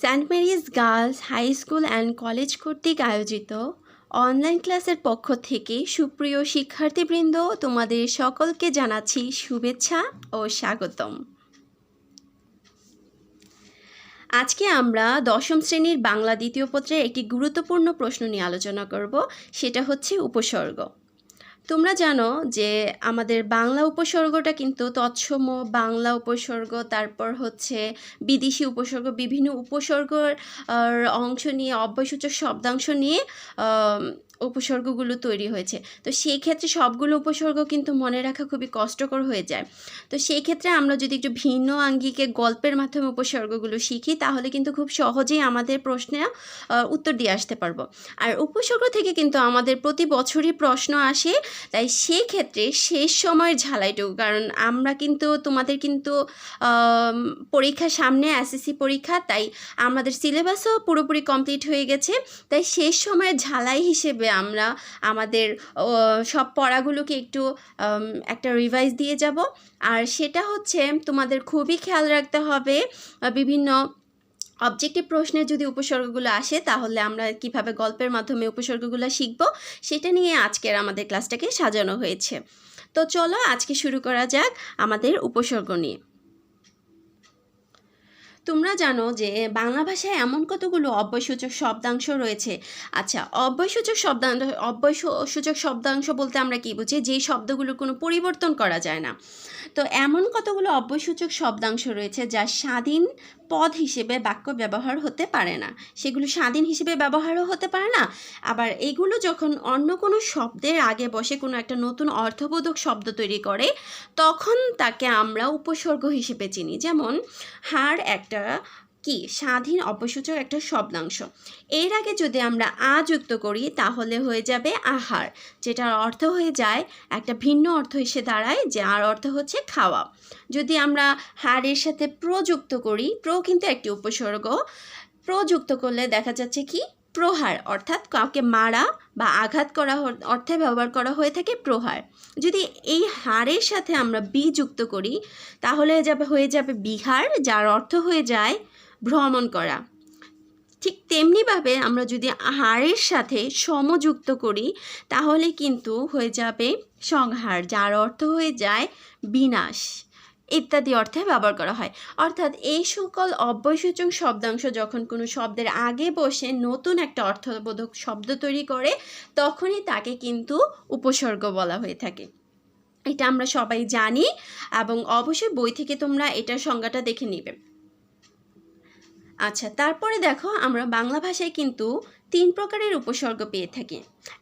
Saint Mary's girls high school and college কর্তৃক আয়োজিত online ক্লাসের পক্ষ থেকে সুপ্রিয় শিক্ষার্থীবৃন্দ, তোমাদের সকলকে জানাচ্ছি শুভেচ্ছা ও স্বাগতম। আজকে আমরা দশম শ্রেণীর বাংলা দ্বিতীয় পত্রের একটি গুরুত্বপূর্ণ প্রশ্ন নিয়ে আলোচনা করব। সেটা হচ্ছে উপসর্গ। তোমরা জানো যে আমাদের বাংলা উপসর্গটা কিন্তু তৎসম বাংলা উপসর্গ, তারপর হচ্ছে বিদেশি উপসর্গ, বিভিন্ন উপসর্গর অংশ নিয়ে, অব্যয়সূচক শব্দাংশ নিয়ে উপসর্গগুলো তৈরি হয়েছে। তো সেই ক্ষেত্রে সবগুলো উপসর্গ কিন্তু মনে রাখা খুবই কষ্টকর হয়ে যায়। তো সেই ক্ষেত্রে আমরা যদি একটু ভিন্ন আঙ্গিকে গল্পের মাধ্যমে উপসর্গগুলো শিখি, তাহলে কিন্তু খুব সহজেই আমাদের প্রশ্নে উত্তর দিয়ে আসতে পারবো। আর উপসর্গ থেকে কিন্তু আমাদের প্রতি বছরই প্রশ্ন আসে, তাই সেই ক্ষেত্রে শেষ সময়ের ঝালাইটুকু, কারণ আমরা কিন্তু তোমাদের কিন্তু পরীক্ষা সামনে, এসএসসি পরীক্ষা, তাই আমাদের সিলেবাসও পুরোপুরি কমপ্লিট হয়ে গেছে। তাই শেষ সময়ের ঝালাই হিসেবে আমরা আমাদের সব পড়াগুলোকে একটু একটা রিভাইজ দিয়ে যাব। আর সেটা হচ্ছে তোমাদের খুবই খেয়াল রাখতে হবে, বিভিন্ন অবজেক্টিভ প্রশ্নের যদি উপসর্গগুলো আসে, তাহলে আমরা কিভাবে গল্পের মাধ্যমে উপসর্গগুলো শিখব, সেটা নিয়ে আজকের আমাদের ক্লাসটাকে সাজানো হয়েছে। তো চলো আজকে শুরু করা যাক আমাদের উপসর্গ নিয়ে। তোমরা জানো যে বাংলা ভাষায় এমন কতগুলো অব্যয়সূচক শব্দাংশ রয়েছে। আচ্ছা, অব্যয়সূচক শব্দাংশ বলতে আমরা কি বুঝি? যেই শব্দগুলোর কোনো পরিবর্তন করা যায় না। তো এমন কতগুলো অব্যয়সূচক শব্দাংশ রয়েছে যা স্বাধীন পদ হিসেবে বাক্য ব্যবহার হতে পারে না। সেগুলো স্বাধীন হিসেবে ব্যবহারও হতে পারে না, আবার এগুলো যখন অন্য কোনো শব্দের আগে বসে কোনো একটা নতুন অর্থবোধক শব্দ তৈরি করে, তখন তাকে আমরা উপসর্গ হিসেবে চিনি। যেমন হাড় একটা কি স্বাধীন অব্যয়সূচক একটা শব্দাংশ। এর আগে যদি আমরা আ যুক্ত করি, তাহলে হয়ে যাবে আহার, যেটার অর্থ হয়ে যায় একটা ভিন্ন অর্থ এসে দাঁড়ায়, যার অর্থ হচ্ছে খাওয়া। যদি আমরা হাড়ের সাথে প্রযুক্ত করি, প্র কিন্তু একটি উপসর্গ, প্রযুক্ত করলে দেখা যাচ্ছে কি প্রহার, অর্থাৎ কাউকে মারা বা আঘাত করা অর্থে ব্যবহার করা হয়ে থাকে প্রহার। যদি এই হাড়ের সাথে আমরা বি যুক্ত করি, তাহলে হয়ে যাবে বিহার, যার অর্থ হয়ে যায় ভ্রমণ করা। ঠিক তেমনিভাবে আমরা যদি হাড়ের সাথে সমযুক্ত করি, তাহলে কিন্তু হয়ে যাবে সংহার, যার অর্থ হয়ে যায় বিনাশ ইত্যাদি অর্থে ব্যবহার করা হয়। অর্থাৎ এই সকল অব্যয়সূচক শব্দাংশ যখন কোনো শব্দের আগে বসে নতুন একটা অর্থবোধক শব্দ তৈরি করে, তখনই তাকে কিন্তু উপসর্গ বলা হয়ে থাকে। এটা আমরা সবাই জানি, এবং অবশ্যই বই থেকে তোমরা এটার সংজ্ঞাটা দেখে নেবে। আচ্ছা, তারপরে দেখো, আমরা বাংলা ভাষায় কিন্তু 3 প্রকারের উপসর্গ পেয়ে থাকি।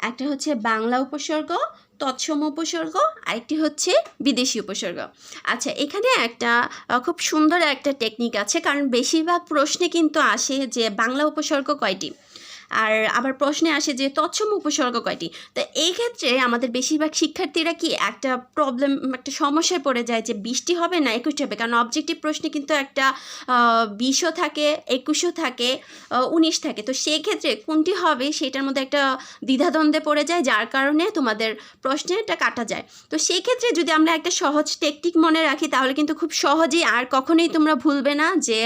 একটা হচ্ছে বাংলা উপসর্গ, তৎসম উপসর্গ, আরেকটি হচ্ছে বিদেশি উপসর্গ। আচ্ছা, এখানে একটা খুব সুন্দর একটা টেকনিক আছে, কারণ বেশিরভাগ প্রশ্নে কিন্তু আসে যে বাংলা উপসর্গ কয়টি, আর আবার প্রশ্নে আসে যে তৎসম উপসর্গ কয়টি। তো এই ক্ষেত্রে আমাদের বেশিরভাগ শিক্ষার্থীরা কি একটা সমস্যায় পড়ে যায় যে 20টি হবে না 21টি হবে, কারণ অবজেক্টিভ প্রশ্নে কিন্তু একটা 20ও থাকে, 21ও থাকে, 19 থাকে। তো সেই ক্ষেত্রে কোনটি হবে সেটার মধ্যে একটা দ্বিধাদ্বন্দ্বে পড়ে যায়, যার কারণে তোমাদের প্রশ্নেটা কাটা যায়। তো সেই ক্ষেত্রে যদি আমরা একটা সহজ টেকনিক মনে রাখি, তাহলে কিন্তু খুব সহজেই আর কখনোই তোমরা ভুলবে না যে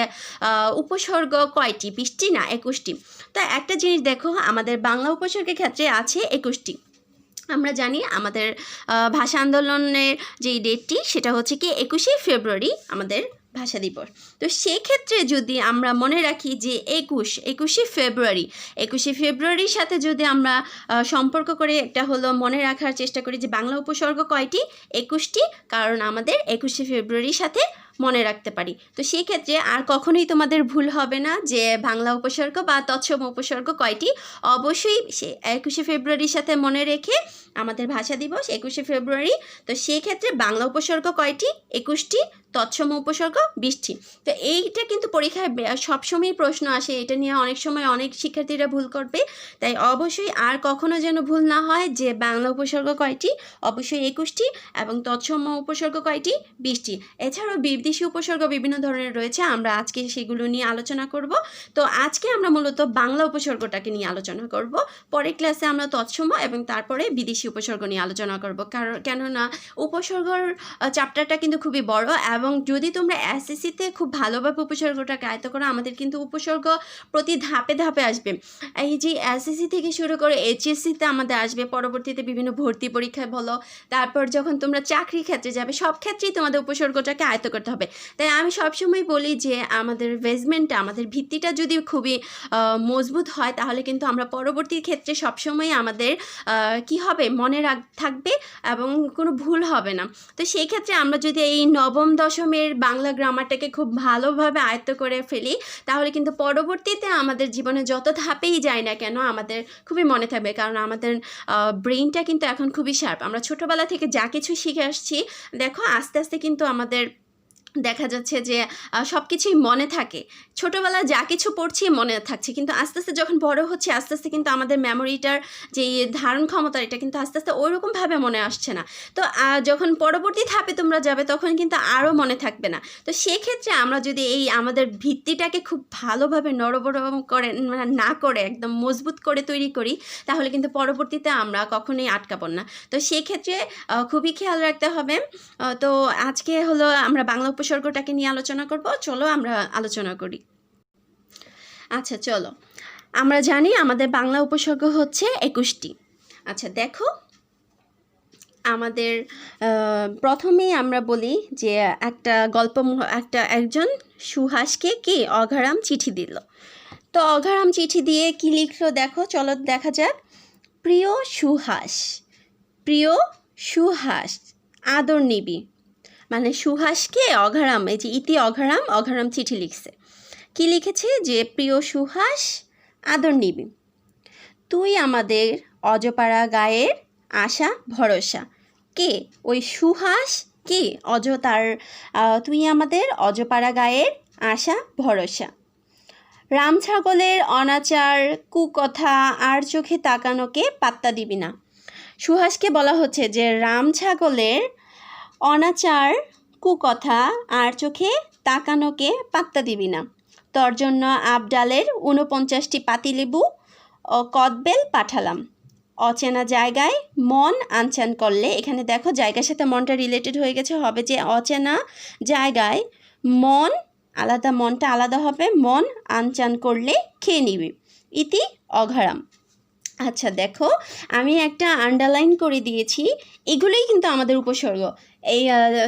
উপসর্গ কয়টি, 20টি না 21টি। তা একটা জিনিস দেখো, আমাদের বাংলা উপসর্গের ক্ষেত্রে আছে 21টি। আমরা জানি আমাদের ভাষা আন্দোলনের যেই ডেটটি, সেটা হচ্ছে কি 21শে ফেব্রুয়ারি আমাদের ভাষা দিবস। তো সেক্ষেত্রে যদি আমরা মনে রাখি যে 21শে ফেব্রুয়ারির সাথে যদি আমরা সম্পর্ক করে একটা হলো মনে রাখার চেষ্টা করি যে বাংলা উপসর্গ কয়টি, 21টি, কারণ আমাদের 21শে ফেব্রুয়ারির সাথে মনে রাখতে পারি। তো সেই ক্ষেত্রে আর কখনোই তোমাদের ভুল হবে না যে বাংলা উপসর্গ বা তৎসম উপসর্গ কয়টি। অবশ্যই 21শে ফেব্রুয়ারির সাথে মনে রেখে আমাদের ভাষা দিবস 21শে ফেব্রুয়ারি। তো সেই ক্ষেত্রে বাংলা উপসর্গ কয়টি, 21টি, তৎসম উপসর্গ 20টি। তো এইটা কিন্তু পরীক্ষায় সবসময়ই প্রশ্ন আসে, এটা নিয়ে অনেক সময় অনেক শিক্ষার্থীরা ভুল করবে। তাই অবশ্যই আর কখনো যেন ভুল না হয় যে বাংলা উপসর্গ কয়টি, অবশ্যই 21টি, এবং তৎসম উপসর্গ কয়টি, 20টি। এছাড়াও বিদেশি উপসর্গ বিভিন্ন ধরনের রয়েছে, আমরা আজকে সেগুলো নিয়ে আলোচনা করব। তো আজকে আমরা মূলত বাংলা উপসর্গটাকে নিয়ে আলোচনা করব, পরের ক্লাসে আমরা তৎসম এবং তারপরে বিদেশি উপসর্গ নিয়ে আলোচনা করব। কেননা উপসর্গর চ্যাপ্টারটা কিন্তু খুবই বড়, এবং যদি তোমরা এসএসসিতে খুব ভালোভাবে উপসর্গটাকে আয়ত্ত করো, আমাদের কিন্তু উপসর্গ প্রতি ধাপে ধাপে আসবে। এই যে এসএসসি থেকে শুরু করে এইচএসসিতে আমাদের আসবে, পরবর্তীতে বিভিন্ন ভর্তি পরীক্ষায় বলো, তারপর যখন তোমরা চাকরির ক্ষেত্রে যাবে, সব ক্ষেত্রেই তোমাদের উপসর্গটাকে আয়ত্ত করতে হবে। তাই আমি সবসময় বলি যে আমাদের বেসমেন্টটা, আমাদের ভিত্তিটা যদি খুবই মজবুত হয়, তাহলে কিন্তু আমরা পরবর্তী ক্ষেত্রে সবসময় আমাদের কি হবে, মনে থাকবে এবং কোনো ভুল হবে না। তো সেই ক্ষেত্রে আমরা যদি এই নবম দশমের বাংলা গ্রামারটাকে খুব ভালোভাবে আয়ত্ত করে ফেলি, তাহলে কিন্তু পরবর্তীতে আমাদের জীবনে যত ধাপেই যায় না কেন আমাদের খুবই মনে থাকবে। কারণ আমাদের ব্রেইনটা কিন্তু এখন খুবই শার্প। আমরা ছোটোবেলা থেকে যা কিছু শিখে আসছি, দেখো আস্তে আস্তে কিন্তু আমাদের দেখা যাচ্ছে যে সব কিছুই মনে থাকে। ছোটোবেলায় যা কিছু পড়ছি মনে থাকছে, কিন্তু আস্তে আস্তে যখন বড় হচ্ছে, আস্তে আস্তে কিন্তু আমাদের মেমোরিটার যে ধারণ ক্ষমতা, এটা কিন্তু আস্তে আস্তে ওইরকমভাবে মনে আসছে না। তো যখন পরবর্তী ধাপে তোমরা যাবে, তখন কিন্তু আরও মনে থাকবে না। তো সেক্ষেত্রে আমরা যদি এই আমাদের ভিত্তিটাকে খুব ভালোভাবে নরবরম করে না করে একদম মজবুত করে তৈরি করি, তাহলে কিন্তু পরবর্তীতে আমরা কখনোই আটকাবো না। তো সেক্ষেত্রে খুবই খেয়াল রাখতে হবে। তো আজকে হলো আমরা বাংলা উপসর্গটাকে নিয়ে আলোচনা করব। চলো আমরা আলোচনা করি। আচ্ছা চলো, আমরা জানি আমাদের বাংলা উপসর্গ হচ্ছে 21টি। আচ্ছা দেখো, আমাদের প্রথমেই আমরা বলি যে একজন সুহাসকে কি অঘারাম চিঠি দিল। তো অঘারাম চিঠি দিয়ে কি লিখলো দেখো, চলো দেখা যাক। প্রিয় সুহাস আদর নিবি, মানে সুহাসকে অঘারাম, এই যে ইতি অঘারাম চিঠি লিখছে। কি লিখেছে যে প্রিয় সুহাস আদর নিবি, তুই আমাদের অজপাড়া গায়ের আশা ভরসা। কে? ওই সুহাস কে? তুই আমাদের অজপাড়া গায়ের আশা ভরসা। রাম ছাগলের অনাচার কুকথা আর চোখে তাকানোকে পাত্তা দিবি না। সুহাসকে বলা হচ্ছে যে রাম ছাগলের অনাচার কুকথা আর চোখে তাকানোকে পাত্তা দিবি না। তোর জন্য আবডালের 49টি পাতিলেবু ও কদবেল পাঠালাম। অচেনা জায়গায় মন আনচান করলে, এখানে দেখো জায়গার সাথে মনটা রিলেটেড হয়ে গেছে, হবে যে অচেনা জায়গায় মন আলাদা, মনটা আলাদা হবে, মন আনচান করলে খেয়ে নিবি। ইতি অঘারাম। আচ্ছা দেখো, আমি একটা আন্ডারলাইন করে দিয়েছি, এগুলোই কিন্তু আমাদের উপসর্গ। এই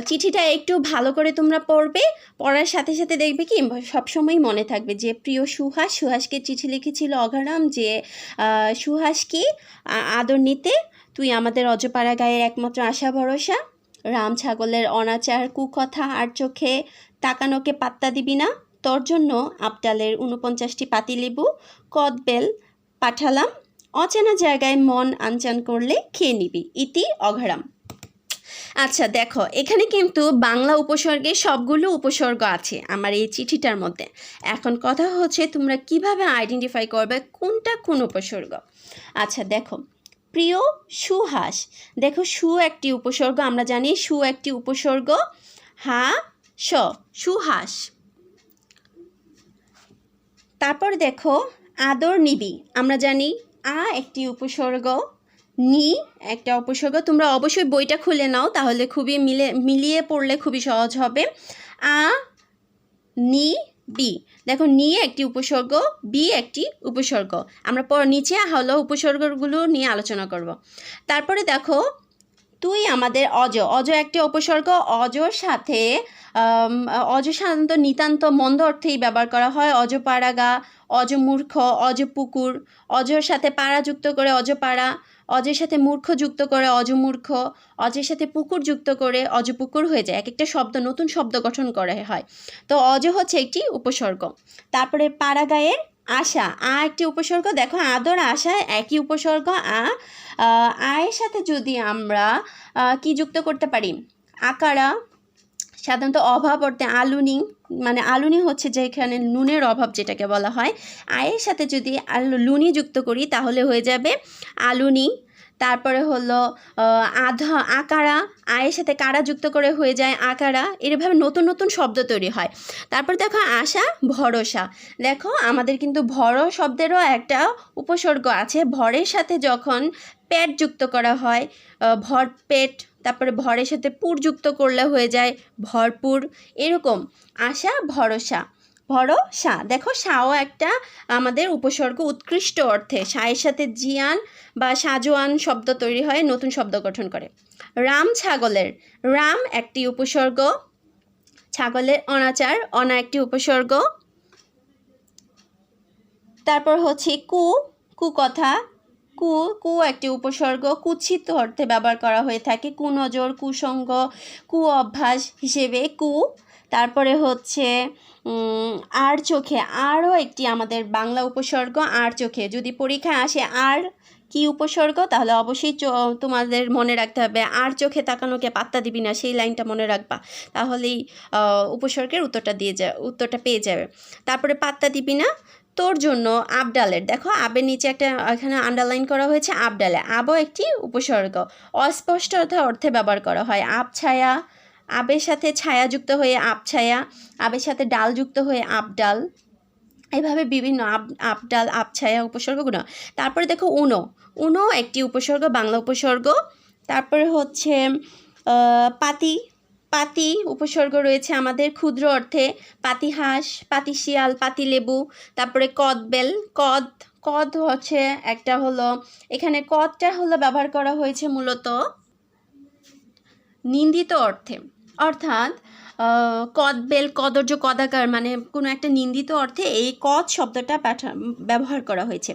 চিঠিটা একটু ভালো করে তোমরা পড়বে, পড়ার সাথে সাথে দেখবে কি সবসময় মনে থাকবে যে প্রিয় সুহাসকে চিঠি লিখেছিল অঘারাম, যে সুহাসকে আদর নিতে, তুই আমাদের অজপাড়া গায়ের একমাত্র আশা ভরসা। রাম ছাগলের অনাচার কুকথা আর চোখে তাকানোকে পাত্তা দিবি না। তোর জন্য আবডালের 49টি পাতিলেবু কদবেল পাঠালাম। অচেনা জায়গায় মন আনচান করলে খেয়ে নিবি। ইতি অঘারাম। আচ্ছা দেখো, এখানে কিন্তু বাংলা উপসর্গের সবগুলো উপসর্গ আছে আমার এই চিঠিটার মধ্যে। এখন কথা হচ্ছে তোমরা কিভাবে আইডেন্টিফাই করবে কোনটা কোন উপসর্গ। আচ্ছা দেখো, প্রিয় সুহাস, দেখো সু একটি উপসর্গ, আমরা জানি সু একটি উপসর্গ। সুহাস। তারপর দেখো আদর নিবি, আমরা জানি একটি উপসর্গ, নি একটা উপসর্গ। তোমরা অবশ্যই বইটা খুলে নাও, তাহলে খুবই মিলিয়ে পড়লে খুবই সহজ হবে। নি বি, দেখো নি একটি উপসর্গ, বি একটি উপসর্গ। আমরা নিচে হলো উপসর্গগুলো নিয়ে আলোচনা করব। তারপরে দেখো তুই আমাদের অজ একটি উপসর্গ। অজর সাথে সাধারণত নিতান্ত মন্দ অর্থেই ব্যবহার করা হয়। অজপাড়াগা, অজমূর্খ, অজপুকুর, অজর সাথে পাড়া যুক্ত করে অজপাড়া, অজের সাথে মূর্খ যুক্ত করে অজমূর্খ, অজের সাথে পুকুর যুক্ত করে অজপুকুর হয়ে যায়। এক একটা শব্দ নতুন শব্দ গঠন করা হয়। তো অজ হচ্ছে একটি উপসর্গ। তারপরে পাড়াগায়ের আশা, একটি উপসর্গ। দেখো আদর আশা একই উপসর্গ। আয়ের সাথে যদি আমরা কি যুক্ত করতে পারি, আকারা, সাধারণত অভাব অর্থে আলুনি, মানে আলুনি হচ্ছে যেখানে নুনের অভাব যেটাকে বলা হয়। আয়ের সাথে যদি লুনি যুক্ত করি তাহলে হয়ে যাবে আলুনি। তারপরে হলো আধা আকারা, আয়ের সাথে কারা যুক্ত করে হয়ে যায় আকারা। এভাবে নতুন নতুন শব্দ তৈরি হয়। তারপর দেখো আশা ভরসা, দেখো আমাদের কিন্তু ভর শব্দেরও একটা উপসর্গ আছে। ভরের সাথে যখন পেট যুক্ত করা হয়, ভর পেট, তারপরে ভরের সাথে পুর যুক্ত করলে হয়ে যায় ভরপুর। এরকম আশা ভরসা, ভরসা। দেখো সাও একটা আমাদের উপসর্গ উৎকৃষ্ট অর্থে। সায়ের সাথে জিয়ান বা সাজোয়ান শব্দ তৈরি হয়, নতুন শব্দ গঠন করে। রাম ছাগলের, রাম একটি উপসর্গ, ছাগলের অনাচার, অনা একটি উপসর্গ। তারপর হচ্ছে কুকথা, কু একটি উপসর্গ, কুৎসিত অর্থে ব্যবহার করা হয়ে থাকে। কুনজর, কুসঙ্গ, অভ্যাস হিসেবে কু। তারপরে হচ্ছে আর চোখে, আরও একটি আমাদের বাংলা উপসর্গ, আর চোখে। যদি পরীক্ষায় আসে আর কি উপসর্গ, তাহলে অবশ্যই তোমাদের মনে রাখতে হবে আর চোখে তাকানোকে পাত্তা দিবি না, সেই লাইনটা মনে রাখবা, তাহলেই উপসর্গের উত্তরটা পেয়ে যাবে। তারপরে পাত্তা দিবি না, তোর জন্য আবডালের, দেখো আবের নিচে একটা এখানে আন্ডারলাইন করা হয়েছে আবডালে। আবও একটি উপসর্গ, অস্পষ্টতা অর্থে ব্যবহার করা হয়। আবছায়া, আবের সাথে ছায়া যুক্ত হয়ে আবছায়া, আবের সাথে ডাল যুক্ত হয়ে আবডাল। এভাবে বিভিন্ন আবডাল, আবছায়া উপসর্গগুলো। তারপরে দেখো উনো একটি উপসর্গ, বাংলা উপসর্গ। তারপরে হচ্ছে পাতি উপসর্গ রয়েছে আমাদের ক্ষুদ্র অর্থে, পাতিহাঁস, পাতিশিয়াল, পাতিলেবু। তারপরে কদবেল, কদ হচ্ছে একটা হলো, এখানে কদটা হলো ব্যবহার করা হয়েছে মূলত নিন্দিত অর্থে, অর্থাৎ কদবেল, কদর্য, কদাকার, মানে কোনো একটা নিন্দিত অর্থে এই কদ শব্দটা ব্যবহার করা হয়েছে।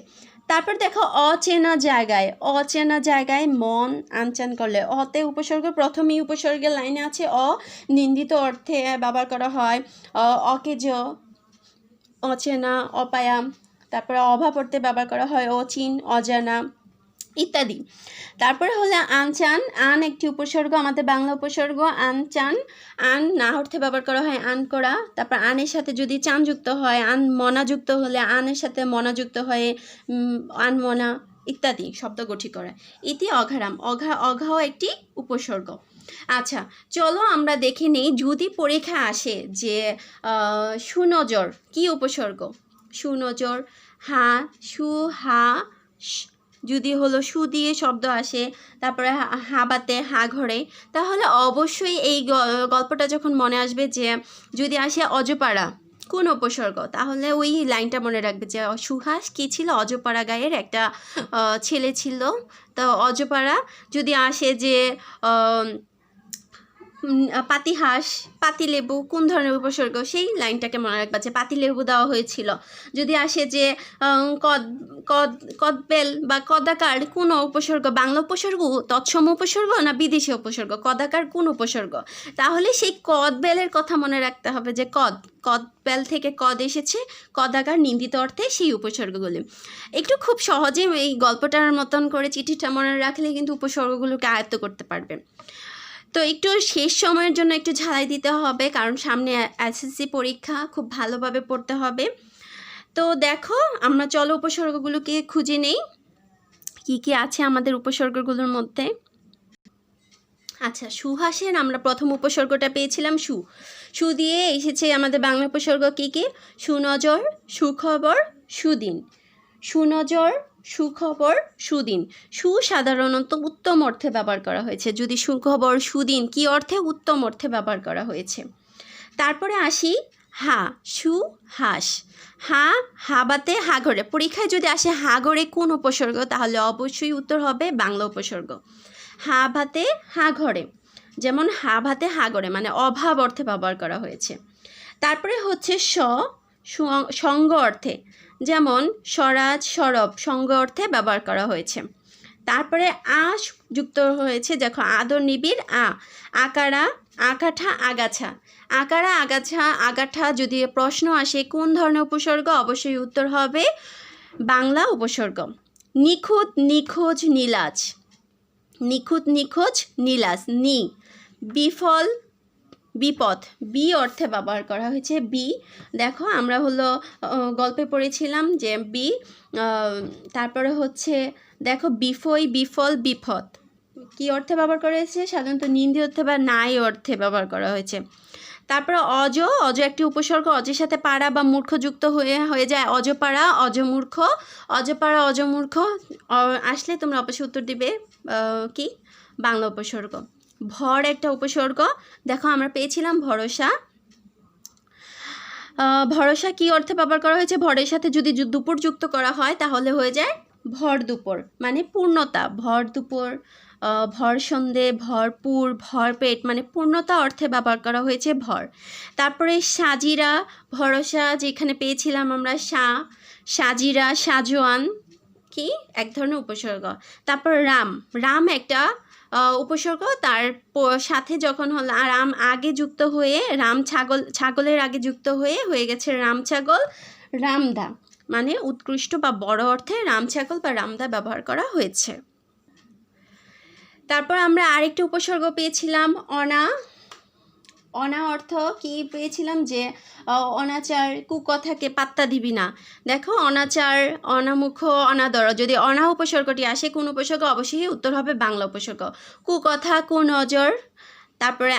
তারপর দেখো অচেনা জায়গায় মন আনচান করলে, অতে উপসর্গ, প্রথমেই উপসর্গের লাইনে আছে নিন্দিত অর্থে ব্যবহার করা হয়। অকেজ, অচেনা, অপায়া। তারপরে অভাব অর্থে ব্যবহার করা হয় অচিন, অজানা ইত্যাদি। তারপরে হলো আনচান, আন একটি উপসর্গ, আমাদের বাংলা উপসর্গ। আনচান, আন না অর্থে ব্যবহার করা হয় আন করা। তারপর আনের সাথে যদি চান যুক্ত হয়, আন মনা যুক্ত হলে আনের সাথে মনা যুক্ত হয়ে আনমনা ইত্যাদি শব্দ গঠি করা। ইতি অঘারাম, অঘাও একটি উপসর্গ। আচ্ছা চলো আমরা দেখে নিই, যদি পরীক্ষা আসে যে সুনজর কি উপসর্গ। সুনজর, হা, সু, হা, যদি হলো সু দিয়ে শব্দ আসে, তারপরে হাবাতে হা ঘরে, তাহলে অবশ্যই এই গল্পটা যখন মনে আসবে যে যদি আসে অজপাড়া কোন উপসর্গ, তাহলে ওই লাইনটা মনে রাখবে যে সুহাস কি ছিল, অজপাড়া গায়ের একটা ছেলে ছিল। তো অজপাড়া যদি আসে যে পাতিহাঁস, পাতিলেবু কোন ধরনের উপসর্গ, সেই লাইনটাকে মনে রাখবা যে পাতিলেবু দেওয়া হয়েছিল। যদি আসে যে কদবেল বা কদাকার কোন উপসর্গ, বাংলা উপসর্গ, তৎসম উপসর্গ না বিদেশি উপসর্গ, কদাকার কোন উপসর্গ, তাহলে সেই কদবেলের কথা মনে রাখতে হবে যে কদবেল থেকে কদ এসেছে, কদাকার নিন্দিত অর্থে সেই উপসর্গগুলি। একটু খুব সহজে এই গল্পটার মতন করে চিঠিটা মনে রাখলে কিন্তু উপসর্গগুলোকে আয়ত্ত করতে পারবে। তো একটু শেষ সময়ের জন্য একটু ঝালাই দিতে হবে, কারণ সামনে এসএসসি পরীক্ষা, খুব ভালোভাবে পড়তে হবে। তো দেখো আমরা চলো উপসর্গগুলোকে খুঁজে নেই কি আছে আমাদের উপসর্গগুলোর মধ্যে। আচ্ছা সুহাসের আমরা প্রথম উপসর্গটা পেয়েছিলাম সু দিয়ে এসেছে আমাদের বাংলা উপসর্গ কি সুনজর, সুখবর, সুদিন। সুনজর, সুখবর, সুদিন। সাধারণত উত্তম অর্থে ব্যবহার করা হয়েছে। যদি সুখবর, সুদিন কি অর্থে, উত্তম অর্থে ব্যবহার করা হয়েছে। তারপরে আসি হা, হাস, হাবাতে হা ঘরে। পরীক্ষায় যদি আসে হা ঘরে কোন উপসর্গ, তাহলে অবশ্যই উত্তর হবে বাংলা উপসর্গ। হা ভাতে হা ঘরে, যেমন হা ভাতে হা ঘরে মানে অভাব অর্থে ব্যবহার করা হয়েছে। তারপরে হচ্ছে সঙ্গ অর্থে, যেমন স্বরাজ, সরব সঙ্গ অর্থে ব্যবহার করা হয়েছে। তারপরে আশ যুক্ত হয়েছে, দেখো আদর নিবিড় আকারা, আকাঠা, আগাছা। আকারা, আগাছা, আগাঠা যদি প্রশ্ন আসে কোন ধরনের উপসর্গ, অবশ্যই উত্তর হবে বাংলা উপসর্গ। নিখুঁত, নিখোঁজ, নিলাজ। নিখুঁত, নিখোঁজ, নিলাজ। বিফল, বিপদ, বি অর্থে ব্যবহার করা হয়েছে। বি, দেখো আমরা হলো গল্পে পড়েছিলাম যে বি, তারপরে হচ্ছে দেখো বিফই, বিফল, বিপদ কি অর্থে ব্যবহার করা হয়েছে? সাধারণত নিন্দে অর্থে বা নাই অর্থে ব্যবহার করা হয়েছে। তারপরে অজ, অজ একটি উপসর্গ, অজের সাথে পাড়া বা মূর্খ যুক্ত হয়ে যায় অজপাড়া, অজমূর্খ, অজপাড়া, অজমূর্খ আসলে তোমরা অবশ্যই উত্তর দিবে কি বাংলা উপসর্গ। ভর একটা উপসর্গ, দেখো আমরা পেয়েছিলাম ভরসা। ভরসা কি অর্থে ব্যবহার করা হয়েছে? ভরের সাথে যদি দুপুর যুক্ত করা হয় তাহলে হয়ে যায় ভর দুপুর, মানে পূর্ণতা। ভর দুপুর, ভর সন্ধে, ভরপুর, ভরপেট, মানে পূর্ণতা অর্থে ব্যবহার করা হয়েছে ভর। তারপরে সাজিরা, ভরসা যেখানে পেয়েছিলাম আমরা সাজিরা, সাজোয়ান কি এক ধরনের উপসর্গ। তারপর রাম, রাম একটা উপসর্গ, তার সাথে যখন হলো রাম আগে যুক্ত হয়ে রাম ছাগল, ছাগলের আগে যুক্ত হয়ে গেছে রাম ছাগল, রামদা, মানে উৎকৃষ্ট বা বড় অর্থে রাম ছাগল বা রামদা ব্যবহার করা হয়েছে। তারপর আমরা আরেকটি উপসর্গ পেয়েছিলাম অনা। অনা অর্থ কি পেয়েছিলাম? যে অনাচার, কুকথাকে পাত্তা দিবি না। দেখো অনাচার, অনামুখ, অনাদর, যদি অনা উপসর্গটি আসে কোন উপসর্গ? অবশ্যই উত্তর হবে বাংলা উপসর্গ। কুকথা, কুনজর। তারপরে